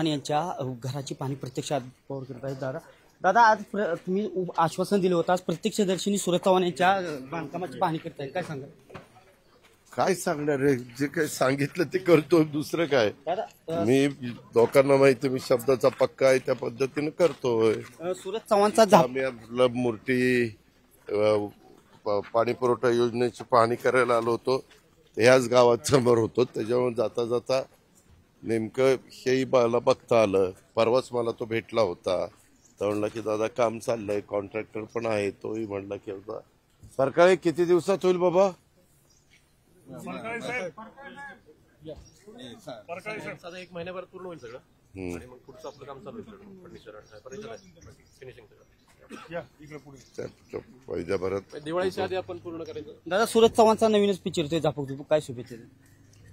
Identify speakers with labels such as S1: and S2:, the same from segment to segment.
S1: चव्हाण यांच्या घराची पाहणी प्रत्यक्षात पवार करत आहेत. दादा आज तुम्ही आश्वासन दिलं होतं, आज प्रत्यक्षदर्शींनी सुरज चव्हाण यांच्या बांधकामाची पाहणी करताय, काय सांगा?
S2: काय सांगणार रे, जे काही सांगितलं ते करतो, दुसरं काय.
S1: दादा
S2: मी लोकांना माहिती मी शब्दाचा पक्का आहे त्या पद्धतीने करतोय.
S1: सुरज चव्हाणचा
S2: आम्ही मूर्ती पाणी पुरवठा योजनेची पाहणी करायला आलो होतो, ह्याच गावात समोर होतो. त्याच्यामुळे जाता जाता नेमकं हेही मला बघता आलं. परवाच मला तो भेटला होता, तर म्हणला की दादा काम चाललंय, कॉन्ट्रॅक्टर पण आहे. तोही म्हणला की आता सरकार किती दिवसात होईल बाबा.
S3: एक महिन्याभर पूर्ण होईल सगळं आणि मग पुढचं आपलं काम चालू
S2: महिन्याभरात
S3: दिवाळीच्या आधी आपण पूर्ण करायचं.
S1: दादा सुरज चव्हाणचा नवीनच पिक्चर येतोय झापक, काय शुभेच्छा?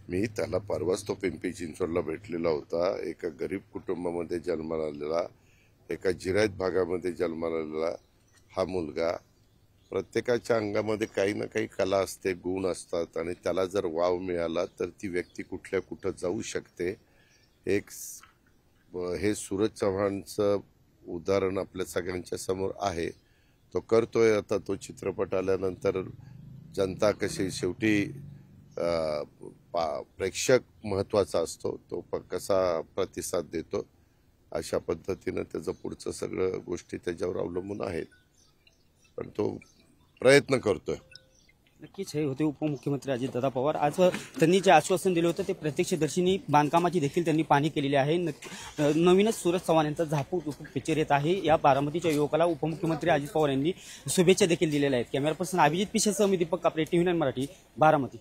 S2: मी त्याला परवाच तो पिंपरी चिंचवडला भेटलेला होता. एका गरीब कुटुंबामध्ये जन्माला आलेला, एका जिरायत भागामध्ये जन्माला आलेला हा मुलगा. प्रत्येकाच्या अंगामध्ये काही ना काही कला असते, गुण असतात, आणि त्याला जर वाव मिळाला तर ती व्यक्ती कुठल्या कुठं जाऊ शकते. हे सूरज चव्हाणचं उदाहरण आपल्या सगळ्यांच्या समोर आहे. तो करतोय. आता तो चित्रपट आल्यानंतर जनता कशी, शेवटी प्रेक्षक महत्वाचा असतो, तो कसा प्रतिसाद देतो अशा पद्धतीनं त्याचं पुढचं सगळं गोष्टी त्याच्यावर अवलंबून आहेत. पण तो प्रयत्न करतोय.
S1: नक्कीच हे होते उपमुख्यमंत्री अजितदादा पवार. आज त्यांनी जे आश्वासन दिलं होतं ते प्रत्यक्षदर्शींनी बांधकामाची देखील त्यांनी पाहणी केलेली आहे. नवीनच सूरज चव्हाण यांचा झापूक पिक्चर येत आहे. या बारामतीच्या युवकाला उपमुख्यमंत्री अजित पवार यांनी शुभेच्छा देखील दिलेल्या आहेत. कॅमेरा पर्सन अभिजित पिशेसह मी दीपक कापरे, TV9 मराठी, बारामती.